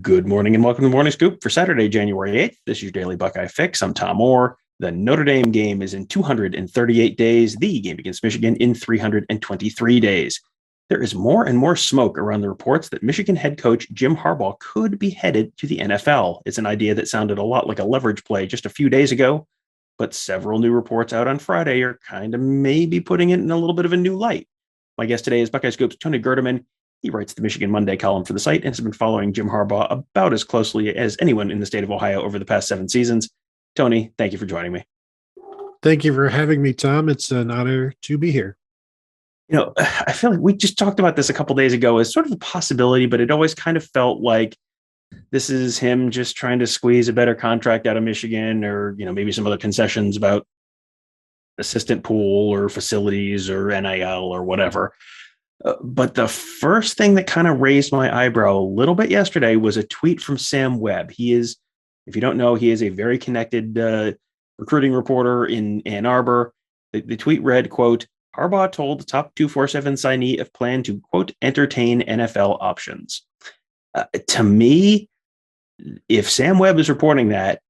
Good morning and welcome to the Morning Scoop for Saturday, January 8th. This is your daily Buckeye fix. I'm Tom Orr. The Notre Dame game is in 238 days, the game against Michigan in 323 days. There is more and more smoke around the reports that Michigan head coach Jim Harbaugh could be headed to the NFL. It's an idea that sounded a lot like a leverage play just a few days ago, but several new reports out on Friday are kind of maybe putting it in a little bit of a new light. My guest today is Buckeye Scoop's Tony Gerdeman. He writes the Michigan Monday column for the site and has been following Jim Harbaugh about as closely as anyone in the state of Ohio over the past 7 seasons. Tony, thank you for joining me. Thank you for having me, Tom. It's an honor to be here. I feel like we just talked about this a couple days ago as sort of a possibility, but it always kind of felt like this is him just trying to squeeze a better contract out of Michigan, or, maybe some other concessions about assistant pool or facilities or NIL or whatever. But the first thing that kind of raised my eyebrow a little bit yesterday was a tweet from Sam Webb. He is, if you don't know, he is a very connected recruiting reporter in Ann Arbor. The tweet read, quote, Harbaugh told the top 247 signee of plan to, quote, entertain NFL options. To me, if Sam Webb is reporting that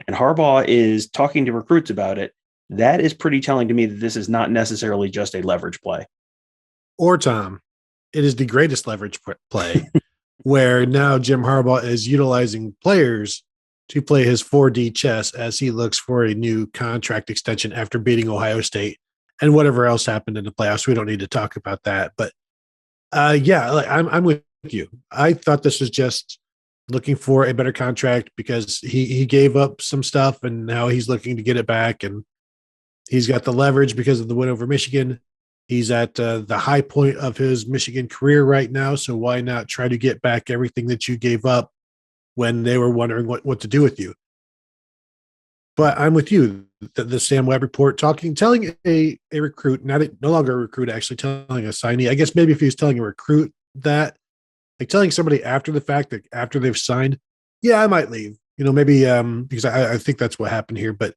and Harbaugh is talking to recruits about it, that is pretty telling to me that this is not necessarily just a leverage play. Or, Tom, it is the greatest leverage play where now Jim Harbaugh is utilizing players to play his 4D chess as he looks for a new contract extension after beating Ohio State and whatever else happened in the playoffs. We don't need to talk about that. But I'm with you. I thought this was just looking for a better contract because he gave up some stuff and now he's looking to get it back. And he's got the leverage because of the win over Michigan. He's at the high point of his Michigan career right now, so why not try to get back everything that you gave up when they were wondering what to do with you? But I'm with you. The Sam Webb report telling a recruit, no longer a recruit, actually telling a signee. I guess maybe if he was telling a recruit that, like telling somebody after the fact that after they've signed, yeah, I might leave. Maybe because I think that's what happened here, but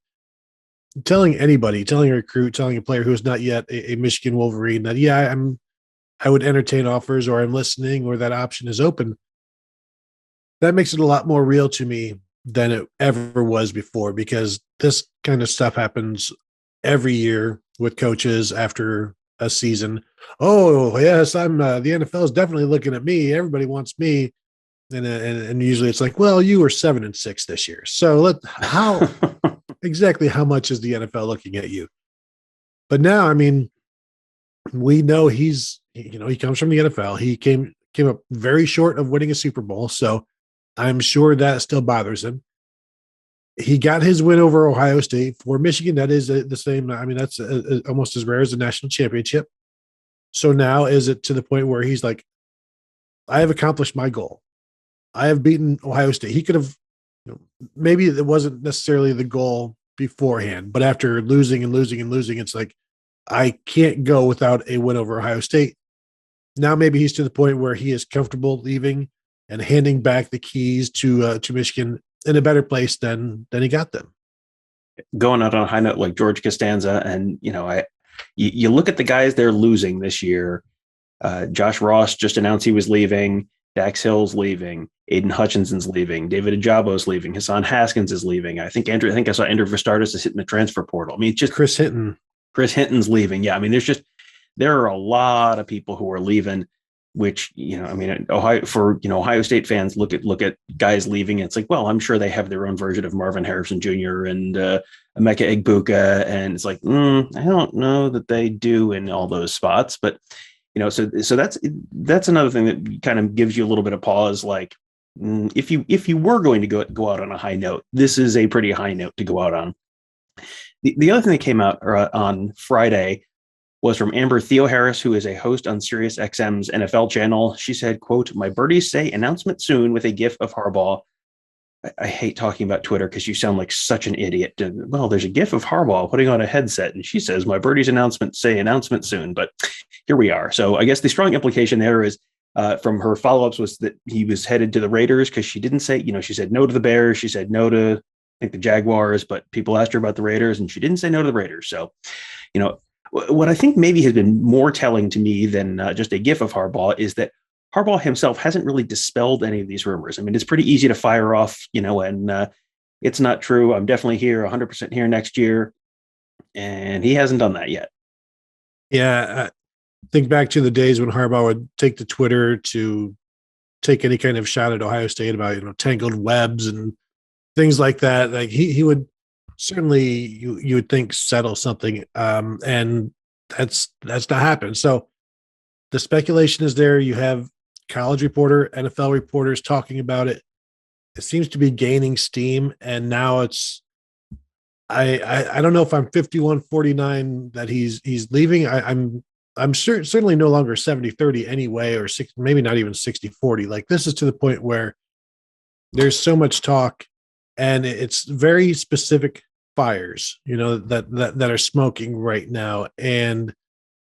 telling anybody, telling a recruit, telling a player who is not yet a Michigan Wolverine that, yeah, I would entertain offers or I'm listening or that option is open. That makes it a lot more real to me than it ever was before, because this kind of stuff happens every year with coaches after a season. Oh, yes, I'm the NFL is definitely looking at me. Everybody wants me. And usually it's like, well, you were 7-6 this year. So how exactly how much is the NFL looking at you? But now, I mean, we know he comes from the NFL. He came up very short of winning a Super Bowl. So I'm sure that still bothers him. He got his win over Ohio State. For Michigan, that is the same. I mean, that's almost as rare as a national championship. So now is it to the point where he's like, I have accomplished my goal. I have beaten Ohio State. He could have, maybe it wasn't necessarily the goal beforehand, but after losing and losing and losing, it's like, I can't go without a win over Ohio State. Now maybe he's to the point where he is comfortable leaving and handing back the keys to Michigan in a better place than he got them. Going out on a high note like George Costanza, and you look at the guys they're losing this year. Josh Ross just announced he was leaving. Dax Hill's leaving. Aiden Hutchinson's leaving. David Ajabo's leaving. Hassan Haskins is leaving. I think I saw Andrew Vistardis is hitting the transfer portal. I mean, it's just Chris Hinton's leaving. Yeah, I mean, there are a lot of people who are leaving, which, Ohio State fans look at guys leaving. And it's like, well, I'm sure they have their own version of Marvin Harrison Jr. and Emeka Egbuka. And it's like, I don't know that they do in all those spots, but so that's another thing that kind of gives you a little bit of pause. Like, if you were going to go out on a high note, this is a pretty high note to go out on. The other thing that came out on Friday was from Amber Theoharis, who is a host on SiriusXM's NFL channel. She said, quote, my birdies say announcement soon with a gif of Harbaugh. I hate talking about Twitter because you sound like such an idiot. Well, there's a gif of Harbaugh putting on a headset, and she says, my birdies announcement say announcement soon. But here we are. So I guess the strong implication there is from her follow-ups was that he was headed to the Raiders, because she didn't say, she said no to the Bears. She said no to, I think, the Jaguars, but people asked her about the Raiders and she didn't say no to the Raiders. So, what I think maybe has been more telling to me than just a gif of Harbaugh is that Harbaugh himself hasn't really dispelled any of these rumors. I mean, it's pretty easy to fire off, and it's not true. I'm definitely here, 100% here next year. And he hasn't done that yet. Yeah. Think back to the days when Harbaugh would take to Twitter to take any kind of shot at Ohio State about, tangled webs and things like that. Like he would certainly, you would think, settle something. And that's not happened. So the speculation is there. You have college reporter, NFL reporters talking about it. It seems to be gaining steam. And now it's, I don't know if I'm 51-49 that he's leaving. I'm certainly no longer 70-30 anyway, or maybe not even 60-40. Like, this is to the point where there's so much talk, and it's very specific fires, that are smoking right now. And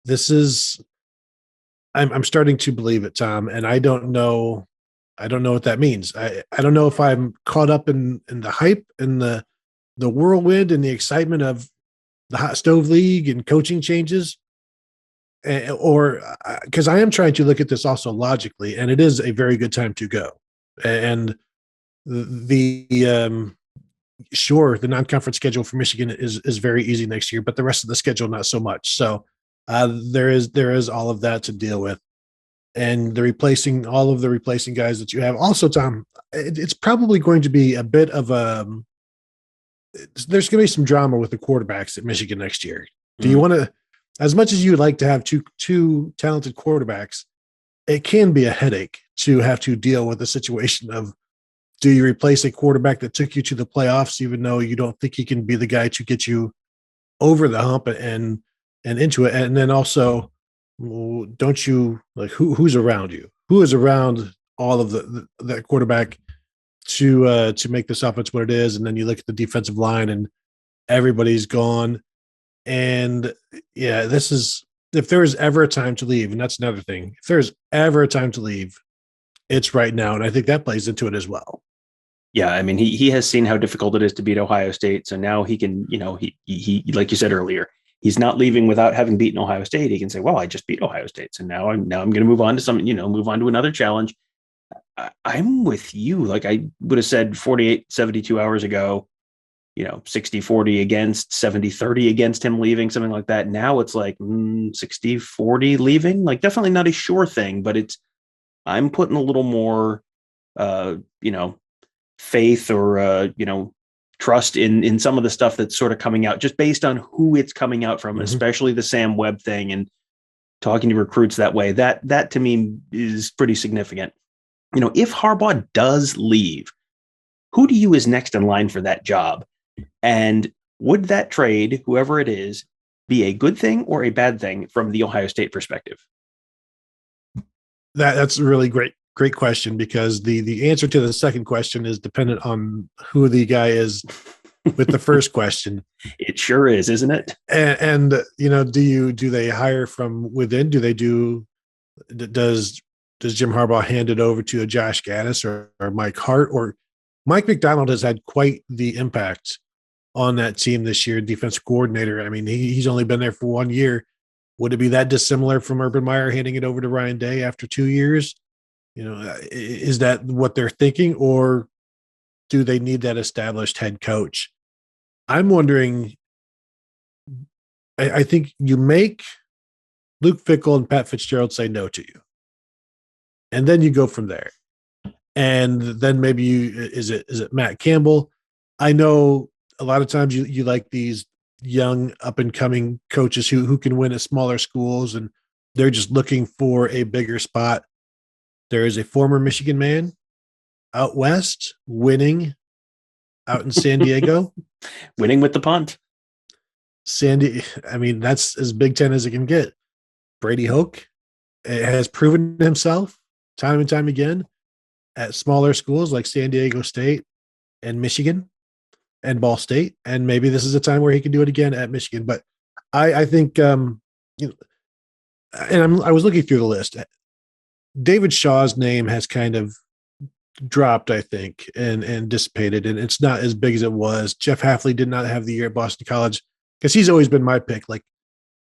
this is, I'm starting to believe it, Tom, and I don't know what that means. I don't know if I'm caught up in the hype and the whirlwind and the excitement of the hot stove league and coaching changes, or because I am trying to look at this also logically, and it is a very good time to go. And sure, the non-conference schedule for Michigan is very easy next year, but the rest of the schedule not so much. So there is all of that to deal with, and all of the replacing guys that you have. Also, Tom, it's probably going to be a bit of there's going to be some drama with the quarterbacks at Michigan next year. Do you want to, as much as you would like to have two talented quarterbacks, it can be a headache to have to deal with the situation of, do you replace a quarterback that took you to the playoffs, even though you don't think he can be the guy to get you over the hump and into it? And then also, don't you, like, who's around you? Who is around all of that quarterback to make this offense what it is? And then you look at the defensive line and everybody's gone. And yeah, this is, if there is ever a time to leave, and that's another thing, if there's ever a time to leave, it's right now. And I think that plays into it as well. Yeah, I mean, he has seen how difficult it is to beat Ohio State. So now he can, he like you said earlier, he's not leaving without having beaten Ohio State. He can say, well, I just beat Ohio State. So now I'm going to move on to move on to another challenge. I'm with you. Like, I would have said 48, 72 hours ago, 60-40 against, 70-30 against him leaving, something like that. Now it's like 60-40 leaving. Like, definitely not a sure thing, but I'm putting a little more, faith or, trust in some of the stuff that's sort of coming out, just based on who it's coming out from, especially the Sam Webb thing and talking to recruits that way. That to me is pretty significant. If Harbaugh does leave, who do you is next in line for that job? And would that trade, whoever it is, be a good thing or a bad thing from the Ohio State perspective? That's a really great question, because the answer to the second question is dependent on who the guy is with the first question. It sure is, isn't it? And do they hire from within? Does Jim Harbaugh hand it over to a Josh Gaddis or Mike Hart? Or Mike McDonald has had quite the impact on that team this year, defensive coordinator. I mean, he's only been there for 1 year. Would it be that dissimilar from Urban Meyer handing it over to Ryan Day after 2 years? Is that what they're thinking, or do they need that established head coach? I'm wondering. I think you make Luke Fickell and Pat Fitzgerald say no to you, and then you go from there. And then maybe is it Matt Campbell? I know a lot of times you like these young up and coming coaches who can win at smaller schools, and they're just looking for a bigger spot. There is a former Michigan man out west winning out in San Diego. Winning with the punt. I mean, that's as Big Ten as it can get. Brady Hoke has proven himself time and time again at smaller schools like San Diego State and Michigan and Ball State. And maybe this is a time where he can do it again at Michigan. But I think, and I was looking through the list. David Shaw's name has kind of dropped, I think, and dissipated, and it's not as big as it was. Jeff Hafley did not have the year at Boston College, because he's always been my pick. Like,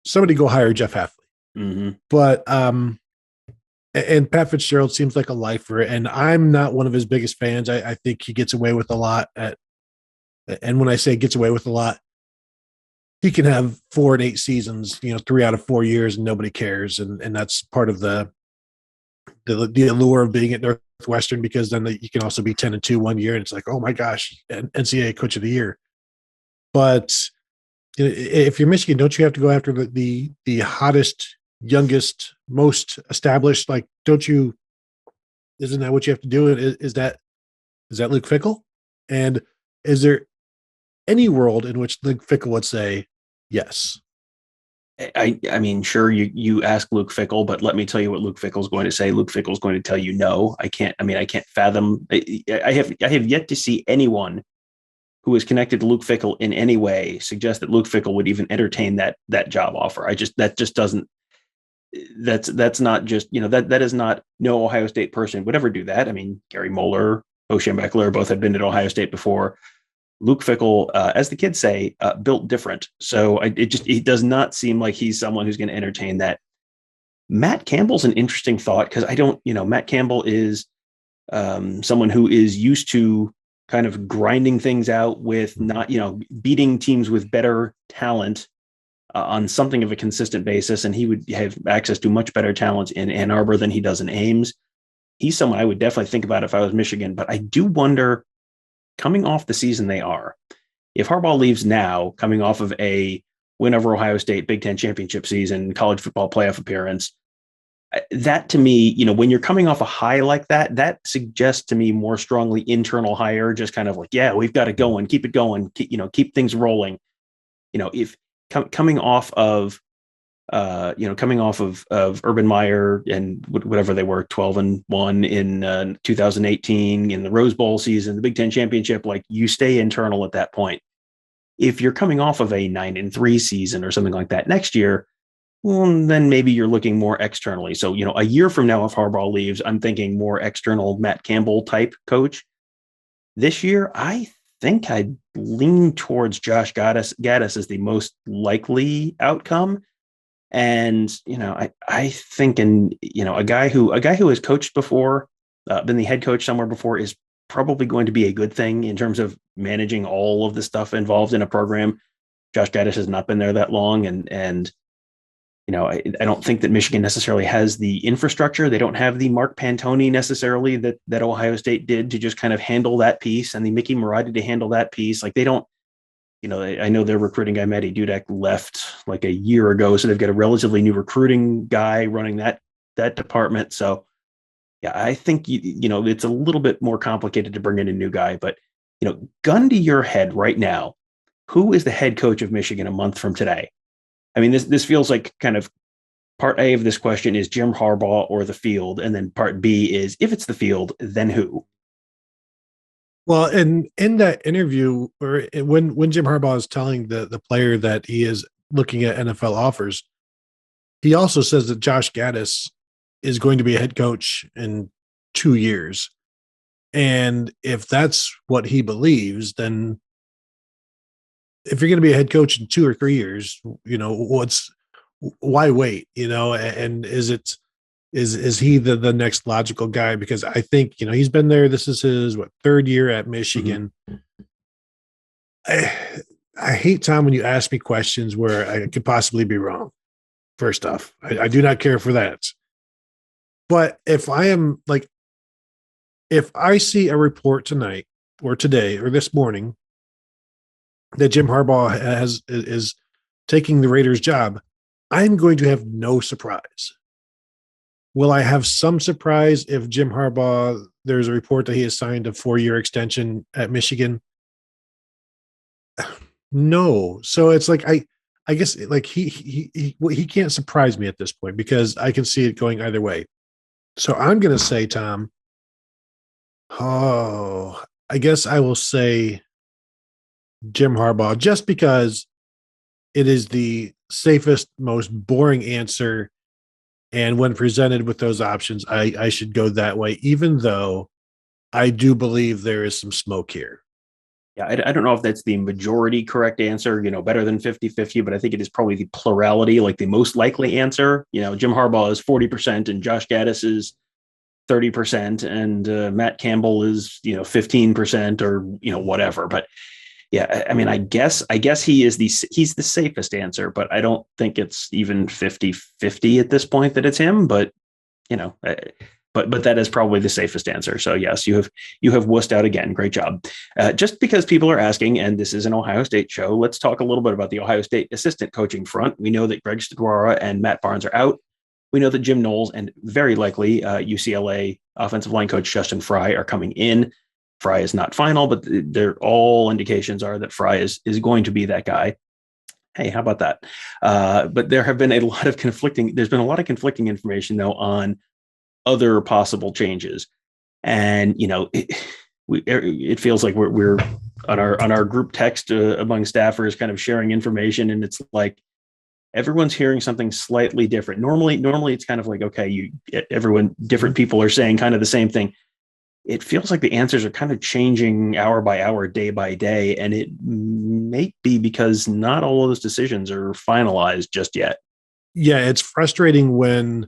somebody go hire Jeff Hafley. But And Pat Fitzgerald seems like a lifer, and I'm not one of his biggest fans. I think he gets away with a lot and when I say gets away with a lot, he can have 4 and 8 seasons, 3 out of 4 years, and nobody cares. And that's part of the allure of being at Northwestern, because then you can also be 10-2 one year, and it's like, oh my gosh, NCAA Coach of the Year. But if you're Michigan, don't you have to go after the hottest, youngest, most established? Like, don't you? Isn't that what you have to do? Is that Luke Fickell? And is there any world in which Luke Fickell would say yes? I mean, sure, you ask Luke Fickell, but let me tell you what Luke Fickell's going to say. Luke Fickell's going to tell you no. I can't. I mean, I can't fathom. I have yet to see anyone who is connected to Luke Fickell in any way suggest that Luke Fickell would even entertain that job offer. That just doesn't. That's not just, that is not, no Ohio State person would ever do that. I mean, Gary Moeller, Bo Schembechler both had been at Ohio State before. Luke Fickell, as the kids say, built different. So it does not seem like he's someone who's going to entertain that. Matt Campbell's an interesting thought, because Matt Campbell is someone who is used to kind of grinding things out with not, beating teams with better talent on something of a consistent basis. And he would have access to much better talent in Ann Arbor than he does in Ames. He's someone I would definitely think about if I was Michigan, but I do wonder, coming off the season they are, if Harbaugh leaves now, coming off of a win over Ohio State, Big Ten championship season, college football playoff appearance, that to me, when you're coming off a high like that, that suggests to me more strongly internal hire, just kind of like, yeah, we've got it going, keep it going, keep things rolling. If coming off of Urban Meyer and whatever they were, 12-1 in 2018 in the Rose Bowl season, the Big Ten championship, like, you stay internal at that point. If you're coming off of a 9-3 season or something like that next year, well, then maybe you're looking more externally. So, a year from now, if Harbaugh leaves, I'm thinking more external Matt Campbell type coach. This year, I think I'd lean towards Josh Gaddis as the most likely outcome. And, I think, a guy who has coached before, been the head coach somewhere before, is probably going to be a good thing in terms of managing all of the stuff involved in a program. Josh Gaddis has not been there that long. And I don't think that Michigan necessarily has the infrastructure. They don't have the Mark Pantoni necessarily that Ohio State did to just kind of handle that piece, and the Mickey Marotti to handle that piece. Like, they don't, I know their recruiting guy, Matty Dudek, left like a year ago. So they've got a relatively new recruiting guy running that department. So yeah, I think, it's a little bit more complicated to bring in a new guy, but, gun to your head right now, who is the head coach of Michigan a month from today? I mean, this feels like kind of part A of this question is Jim Harbaugh or the field. And then part B is, if it's the field, then who? Well, in that interview, or when Jim Harbaugh is telling the player that he is looking at NFL offers, he also says that Josh Gaddis is going to be a head coach in 2 years. And if that's what he believes, then if you're going to be a head coach in 2 or 3 years, why wait? And is he the next logical guy? Because I think, he's been there. This is his 3rd year at Michigan. Mm-hmm. I hate, Tom, when you ask me questions where I could possibly be wrong. First off, I do not care for that. But if I see a report tonight or today or this morning that Jim Harbaugh is taking the Raiders' job, I'm going to have no surprise. Will I have some surprise if Jim Harbaugh, there's a report that he has signed a 4-year extension at Michigan? No. So it's like, I guess, like, he can't surprise me at this point, because I can see it going either way. So I'm going to say, Tom, I guess I will say Jim Harbaugh, just because it is the safest, most boring answer. And when presented with those options, I should go that way, even though I do believe there is some smoke here. Yeah, I don't know if that's the majority correct answer, better than 50-50, but I think it is probably the plurality, like the most likely answer. Jim Harbaugh is 40% and Josh Gaddis is 30% and Matt Campbell is, 15% or, whatever. But yeah, I mean, I guess he's the safest answer, but I don't think it's even 50-50 at this point that it's him, but you know, but that is probably the safest answer. So yes, you have wussed out again. Great job. Just because people are asking, and this is an Ohio State show, let's talk a little bit about the Ohio State assistant coaching front. We know that Greg Studrawa and Matt Barnes are out. We know that Jim Knowles and very likely UCLA offensive line coach Justin Fry are coming in. Fry is not final, but all indications are that Fry is going to be that guy. Hey, how about that? But there's been a lot of conflicting information though on other possible changes. And, it feels like we're on our group text among staffers kind of sharing information. And it's like, everyone's hearing something slightly different. Normally it's kind of like, okay, different people are saying kind of the same thing. It feels like the answers are kind of changing hour by hour, day by day. And it may be because not all of those decisions are finalized just yet. Yeah, it's frustrating when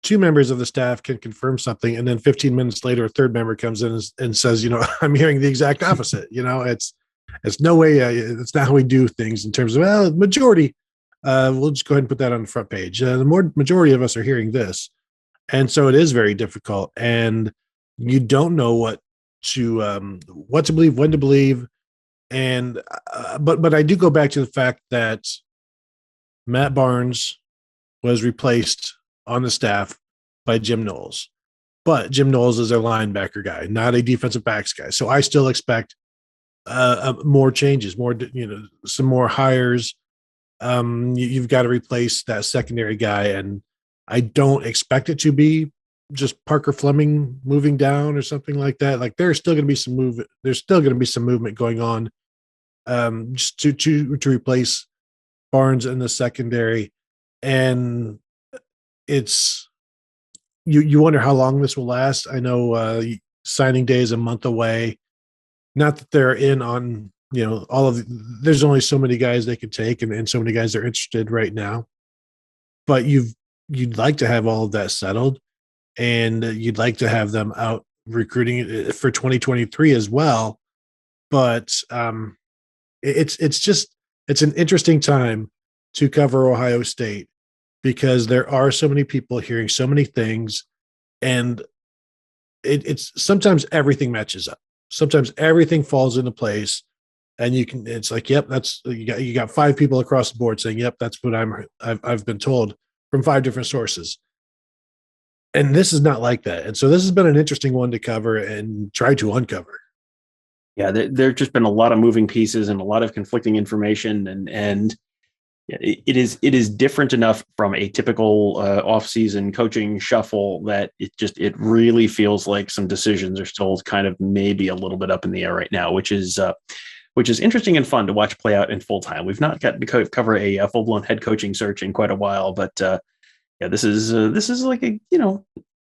two members of the staff can confirm something, and then 15 minutes later, a third member comes in and says, I'm hearing the exact opposite. It's no way. It's not how we do things in terms of, majority. We'll just go ahead and put that on the front page. The majority of us are hearing this. And so it is very difficult. And you don't know what to believe, when to believe. And, but I do go back to the fact that Matt Barnes was replaced on the staff by Jim Knowles, but Jim Knowles is a linebacker guy, not a defensive backs guy. So I still expect more changes, some more hires. You've got to replace that secondary guy, and I don't expect it to be just Parker Fleming moving down or something like that. Like there's still going to be some movement. There's still going to be some movement going on, just to replace Barnes in the secondary, and it's you wonder how long this will last. I know signing day is a month away. Not that they're in on there's only so many guys they can take and so many guys are interested right now, but you'd like to have all of that settled, and you'd like to have them out recruiting for 2023 as well. But it's an interesting time to cover Ohio State because there are so many people hearing so many things, and it's sometimes everything matches up. Sometimes everything falls into place, and it's like, yep, that's you got 5 people across the board saying, yep, that's what I've been told from 5 different sources. And this is not like that. And so this has been an interesting one to cover and try to uncover. Yeah, there've just been a lot of moving pieces and a lot of conflicting information, and it is different enough from a typical off-season coaching shuffle that it really feels like some decisions are still kind of maybe a little bit up in the air right now, which is interesting and fun to watch play out in full time. We've not got to cover a full-blown head coaching search in quite a while, but yeah, this is like a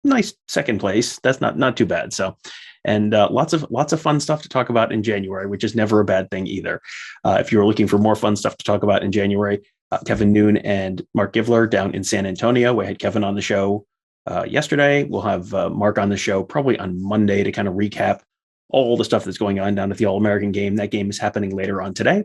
nice second place. That's not too bad. So. And lots of fun stuff to talk about in January, which is never a bad thing either. If you're looking for more fun stuff to talk about in January, Kevin Noon and Mark Givler down in San Antonio. We had Kevin on the show yesterday. We'll have Mark on the show probably on Monday to kind of recap all the stuff that's going on down at the All-American game. That game is happening later on today.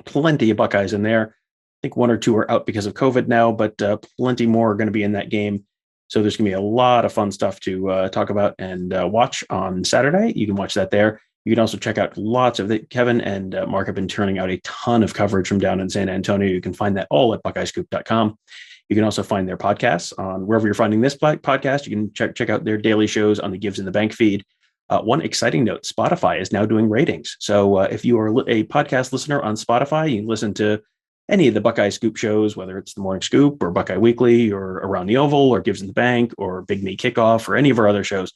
Plenty of Buckeyes in there. I think 1 or 2 are out because of COVID now, but plenty more are going to be in that game. So there's going to be a lot of fun stuff to talk about and watch on Saturday. You can watch that there. You can also check out lots of it. Kevin and Mark have been turning out a ton of coverage from down in San Antonio. You can find that all at BuckeyeScoop.com. You can also find their podcasts on wherever you're finding this podcast. You can check out their daily shows on the Gives in the Bank feed. One exciting note, Spotify is now doing ratings. So if you are a podcast listener on Spotify, you can listen to any of the Buckeye Scoop shows, whether it's the Morning Scoop or Buckeye Weekly or Around the Oval or Gives in the Bank or Big Me Kickoff or any of our other shows,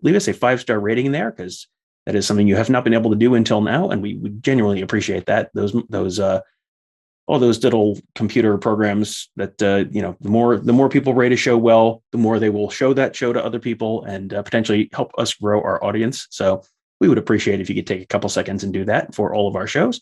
leave us a 5-star rating in there, because that is something you have not been able to do until now, and we genuinely appreciate that. All those little computer programs that the more people rate a show well, the more they will show that show to other people and potentially help us grow our audience. So we would appreciate if you could take a couple seconds and do that for all of our shows.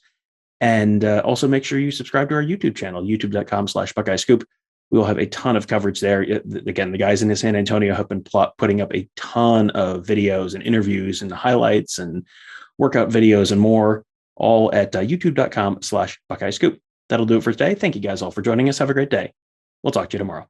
And also make sure you subscribe to our YouTube channel, youtube.com/Buckeye Scoop. We will have a ton of coverage there. Again, the guys in San Antonio have been putting up a ton of videos and interviews and highlights and workout videos and more, all at youtube.com/Buckeye Scoop. That'll do it for today. Thank you guys all for joining us. Have a great day. We'll talk to you tomorrow.